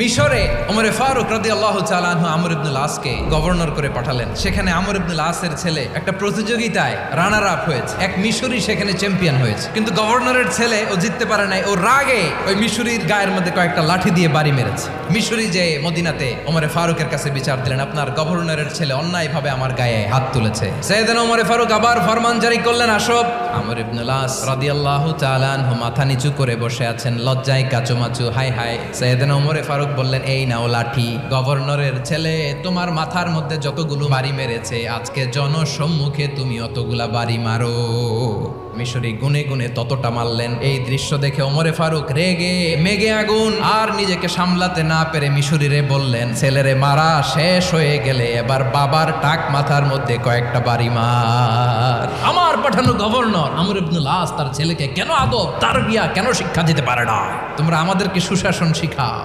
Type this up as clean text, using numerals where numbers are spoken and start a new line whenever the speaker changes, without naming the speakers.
মিশরে ওমরে ফারুক রাদিয়াল্লাহু তাআলা আনহু আমর ইবনুল আসকে গভর্নর করে পাঠালেন। সেখানে আমর ইবনুল আসের ছেলে একটা প্রতিযোগিতায় রানার আপ হয়েছে, এক মিশরি সেখানে চ্যাম্পিয়ন হয়েছে, কিন্তু গভর্নরের ছেলে ও জিততে পারে নাই। ও রাগে ওই মিশরির গায়ের মধ্যে কয়েকটা লাঠি দিয়ে বাড়ি মেরেছে। মিশরি যে মদিনাতে ওমরে ফারুকের কাছে বিচার দিলেন, আপনার গভর্নরের ছেলে অন্যায়ভাবে আমার গায়ে হাত তুলেছে। সাইয়েদনা ওমরে ফারুক আবার ফরমান জারি করলেন, আসো। আমর ইবনুল আস রাদিয়াল্লাহু তাআলা আনহু মাথা নিচু করে বসে আছেন, লজ্জায় কাচুমাচু, হাই হাই। সাইয়েদনা ওমরে ফারুক বললেন, এই নাও লাঠি, গভর্নরের ছেলে তোমার মাথার মধ্যে যতগুলো বাড়ি মেরেছে, আজকে জনসম্মুখে তুমি অতগুলা বাড়ি মারো। মিশরি গুনে গুনে ততটা মারলেন। এই দৃশ্য দেখে ওমরে ফারুক রেগে মেগে আগুন, আর নিজেকে সামলাতে না পেরে মিশরিরে বললেন, ছেলেরে মারা শেষ হয়ে গেলে এবার বাবার টাক মাথার মধ্যে কয়েকটা বাড়ি মার। আমার পাঠানো গভর্নর আমর ইবনুল আস তার ছেলেকে কেন আদব তারবিয়া কেন শিক্ষা দিতে পারে না? তোমরা আমাদেরকে সুশাসন শিখাও।